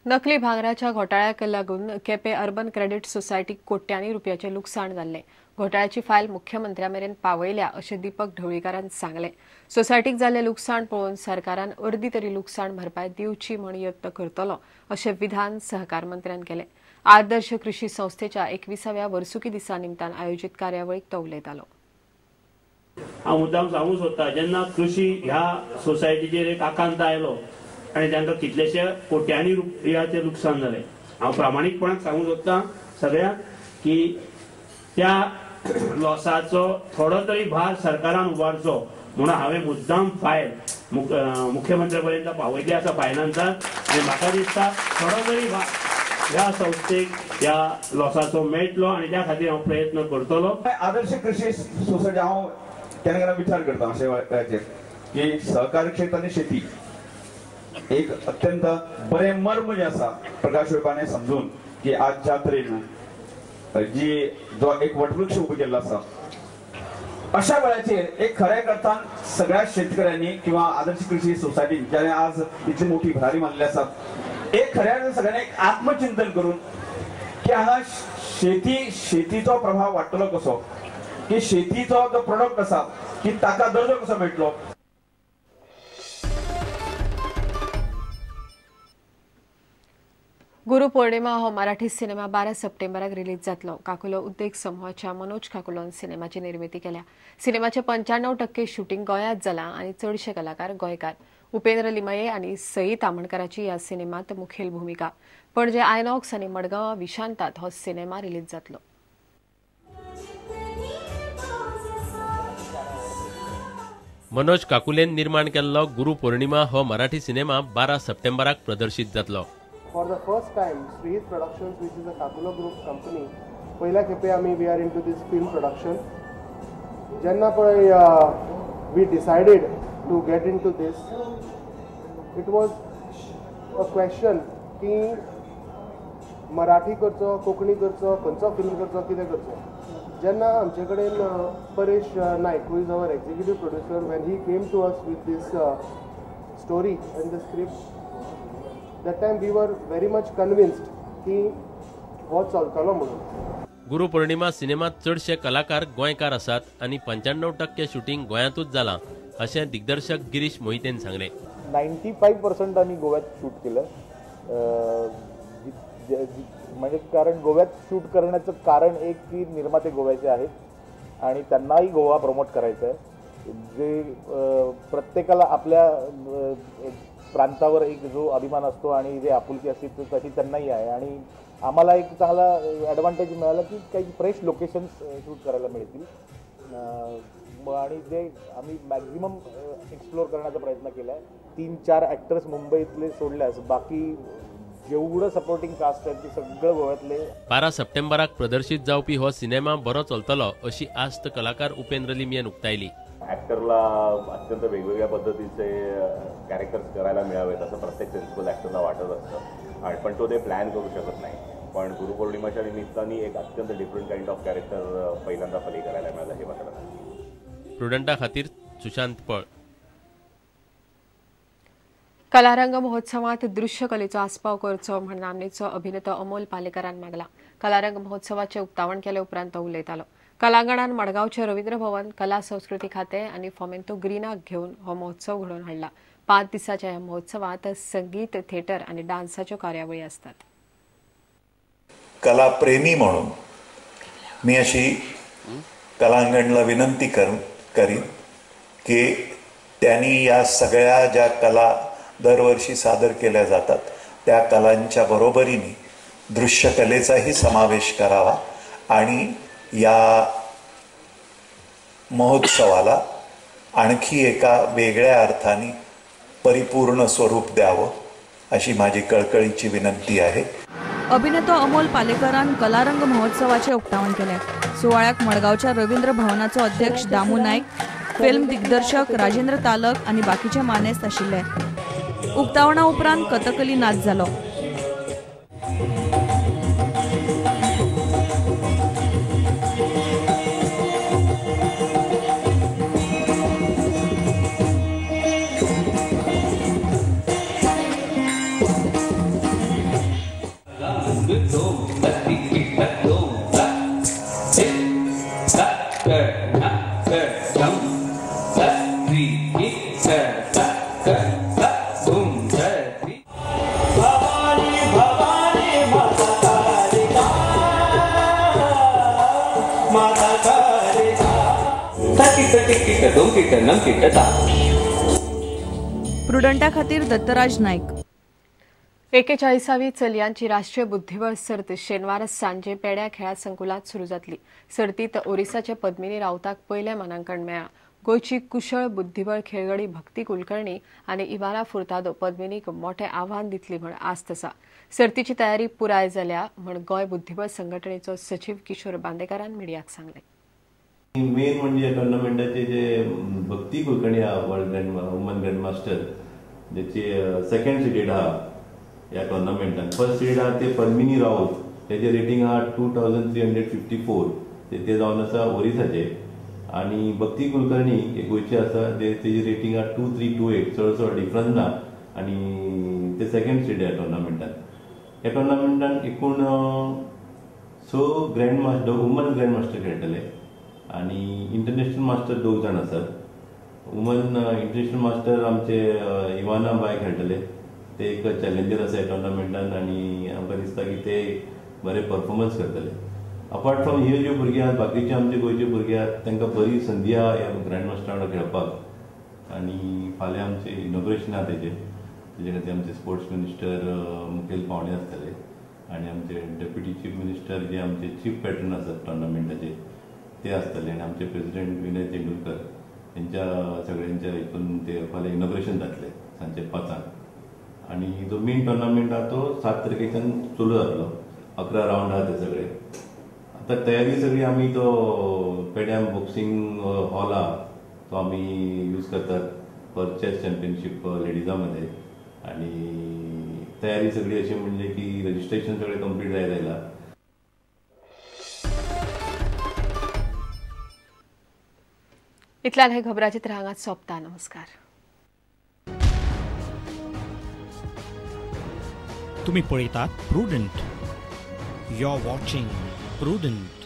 नकली भांगराच्या घोटाळ्याक लागून केपें अर्बन क्रेडिट सोसायटीक कोट्यांनी रुपयाचे लुकसाण जाल्ले. घोटाळ्याची फायल मुख्यमंत्र्यामेरेन पावयल्या अशें दीपक ढवळीकारान सांगलें. सोसायटीक जाल्लें लुकसाण पळोवन सरकारान अर्दी तरी लुकसाण भरपाय दिवची म्हूण यत्न करतलो अशें विधान सहकार मंत्र्यान केलें. आदर्श कृषी संस्थेच्या 21व्या वर्सुकी दिसा निमतान आयोजीत कार्यावळीक तो उलयतालो. हांव मुद्दाम सांगूंक सोदतां, जेन्ना कृषी ह्या सोसायटीचेर एक आकांत आयलो आनी तांकां कितलेशे कोट्यांनी रुपयाचें लुकसाण जालें, हांव प्रामाणीकपणान सांगूंक सोदतां सगळ्यांक की त्या लॉसाचो थोडो तरी भार सरकारान उबारचो म्हणून हांवें मुद्दाम फायल मुख्यमंत्र्या पर्यंत पावयल्ली आसा फायनान्सान, आनी म्हाका दिसता थोडो तरी भार ह्या संस्थेक ह्या लॉसाचो मेळटलो आनी त्या खातीर हांव प्रयत्न करतलो. आदर्श कृषी सोसायटी हांव केन्ना केन्ना विचार करता अशें वेळाचेर की सहकारी क्षेत्र आनी शेती एक अत्यंत बरें मर्म जे आसा प्रकाश वेपाने समजून की आज ज्या तरेन जो एक वटवृक्ष उबो केल्लो आसा अशा वेळाचेर एक खऱ्या अर्थान सगळ्या शेतकऱ्यांनी किंवा आदर्श कृषी सोसायटी ज्याने आज इतली मोठी भरारी मारली आसा एक खऱ्या अर्थान सगळ्यांनी एक आत्मचिंतन करून की हांगा शेतीचो प्रभाव वाडटलो कसो, की शेतीचो जो प्रोडक्ट आसा की ताका दर्जो कसो मेळटलो. गुरुपौर्णिमा हो मराठी सिनेमा 12 सप्टेंबराक रिलीज जातलो. काकुलो उद्देग समूहाच्या मनोज काकुलोन सिनेमाची निर्मिती केल्या. सिनेमाचे 95% शूटिंग गोंयांत जाला आनी चडशे कलाकार गोंयकार. उपेंद्र लिमये आनी सई तामणकराची ह्या सिनेमात मुखेल भूमिका. पणजे आयनॉक्स आनी मडगांव विशांतात हो सिनेमा रिलीज जातलो. मनोज काकुलेन निर्माण केल्लो गुरुपौर्णिमा हो मराठी सिनेमा 12 सप्टेंबराक प्रदर्शित जातलो. For the first time, Srihit Productions, which is a Kakulo Group company, पहिल्या खेपे आमी we are into this film production. जेन्ना पळय we decided to get into this, it was a question की मराठी करचो, कोंकणी करचो, खंयचो फिल्म करचो, कितें करचो. जेन्ना आमचे कडेन परेश नायक, who is our executive producer, when he came to us with this story and the script, that time we were very much convinced की हो चलतलो म्हणून. गुरुपौर्णिमा सिनेमात चडशे कलाकार गोंयकार आसात आनी 95% शूटिंग गोंयांतूच जालां अशें दिग्दर्शक गिरीश मोहितेन सांगलें. 95% आम्ही गोव्यात शूट केलं. म्हणजे कारण गोव्यात शूट करण्याचं कारण एक की निर्माते गोव्याचे आहेत आणि त्यांनाही गोवा प्रमोट करायचं आहे. जे प्रत्येकाला आपल्या प्रांतावर एक जो अभिमान असतो आणि जे आपुलकी असते तशी त्यांनाही आहे आणि आम्हाला एक चांगला ॲडव्हान्टेज मिळाला की काही फ्रेश लोकेशन्स शूट करायला मिळतील आणि जे आम्ही मॅक्झिमम एक्सप्लोअर करण्याचा प्रयत्न केला आहे. 3-4 ॲक्टर्स मुंबईतले सोडल्यास बाकी जेवढं सपोर्टिंग कास्ट आहे ते सगळं गोव्यातले. 12 सप्टेंबराक प्रदर्शित जावपी हो सिनेमा बरो चलतलो अशी आस्त कलाकार उपेंद्र लिमयेन उक्तायली. ॲक्टरला अत्यंत वेगवेगळ्या पद्धतीचे कॅरेक्टर्स करायला मिळावेत असं प्रत्येक प्रिन्सिपल ॲक्टरला वाटत असतं आणि पण तो ते प्लॅन करू शकत नाही. पण गुरुपौर्णिमाच्या निमित्ताने एक अत्यंत डिफरंट काइंड ऑफ कॅरेक्टर पहिल्यांदा प्ले करायला मिळालं हे मात्र. प्रुडंटा खातीर सुशांत पळ. कलारंग महोत्सवात दृश्य कलेचो आस्पाव करचो म्हण नामनेचो अभिनेतो अमोल पालेकरान मागला. कलारंग महोत्सवाचे उक्तावण केले उपरांत तो उलयतालो. कलांगणान मडगांवचे रवींद्र भवन, कला संस्कृती खाते आनी फोमेंतो ग्रीनाक घेवन हो महोत्सव घडोवन हाडला. 5 दिसाच्या ह्या महोत्सवात संगीत, थिएटर आनी डान्साच्यो कार्यावळी असतात. कला प्रेमी म्हणून मी अशी कलांगणला विनंती करीन की त्यांनी या सगळ्या ज्या कला दरवर्षी सादर केल्या जातात त्या कलांच्या बरोबरीने दृश्य कलेचाही समावेश करावा आणि या महोत्सवाला आणखी एका वेगळ्या अर्थाने परिपूर्ण स्वरूप द्यावं अशी माझी कळकळीची विनंती आहे. अभिनेतो अमोल पालेकरान कलारंग महोत्सवाचे उक्तावण केले. सुवाळ्याक मडगांवच्या रवींद्र भवनाचो अध्यक्ष दामू नायक, फिल्म दिग्दर्शक राजेंद्र तालक आनी बाकीचे मानेस्त आशिल्ले. उक्तावणा उपरांत कथकली नाच जालो. प्रुडंटा खातीर दत्तराज नाईक. 41वी चलयांची राष्ट्रीय बुद्धीबळ सर्त शेनवार सांजे पेड्या खेळा संकुलात सुरू जातली. सर्तीत ओरिसाचे पद्मिनी रावताक पयले मानांकन मेळ्ळा. गोयची कुशळ बुद्धीबळ खेळगडी भक्ती कुलकर्णी आनी इवाना फुर्तादो पद्मिनीक मोठे आव्हान दितली म्हण आस्त आसा. सर्तीची तयारी पुराय जाल्या म्हण गोंय बुद्धीबळ संघटनेचो सचिव किशोर बांदेकारान मिडियाक सांगले. मेन म्हणजे टुर्नामेंटाचे जे भक्ती कुलकर्णी आहा वर्ल्ड वुमन ग्रँड मास्टर ज्याची सेकंड सिडेड आहा ह्या टुर्नामेंटान. फर्स्ट सिडेड आहा ते पद्मिनी राऊत, त्याचे रेटिंग आहा 2354, ते जावन आसा ओरिसाचे. आणि भक्ती कुलकर्णी एक गोंयचे आसा, तेजी रेटिंग आहा 2328, चडसो डिफरन्स ना. आणि ते सेकंड सिडेड ह्या टुर्नामेंटान. ह्या टुर्नामेंटान एकूण 6 grand master woman grand master खेळटले आणि इंटरनॅशनल मास्टर 2 जाण आसात. वुमन इंटरनॅशनल मास्टर आमचे इवाना बाय खेळटले, ते एक चॅलेंजर आसा ह्या टुर्नामेंटान आणि आमकां दिसता की ते बरे परफॉर्मन्स करतले. अपार्ट फ्रॉम ह्यो ज्यो भुरगे आहात बाकीचे आमचे गोंयचे भुरगे आहात तांकां बरी संदी आहा ह्या ग्रँड मास्टर वांगडा खेळपाक. आणि फाल्यां आमचे इनॉग्रेशन आहा तेजे खातीर आमचे स्पोर्ट्स मिनिस्टर मुखेल पावणे आसतले आणि आमचे डेप्युटी चीफ मिनिस्टर जे आमचे चीफ पॅटर्न आसात टुर्नामेंटाचे ते आसतले आणि आमचे प्रेसिडेंट विनय तेंडुलकर यांच्या सगळ्यांच्या हितून ते फाल्यां इनॉग्रेशन जातले सांजे 5. आणि जो मेन टुर्नामेंट आहा तो 7 तारखेच्यान सुरू जातलो. 11 राउंड आहा ते सगळे. आता तयारी सगळी आमी तो पेड्यां बॉक्सिंग हॉल आहा तो आमी यूज करतात फॉर चेस चॅम्पियनशीप लेडीजा मध्ये. आणि तयारी सगळी अशी म्हणजे की रजिस्ट्रेशन सगळे कंप्लीट जायला. इतल्यान हे खबराचित्र हांगाच सोंपता. नमस्कार. तुम्ही पळयतात Prudent. You are watching prudent.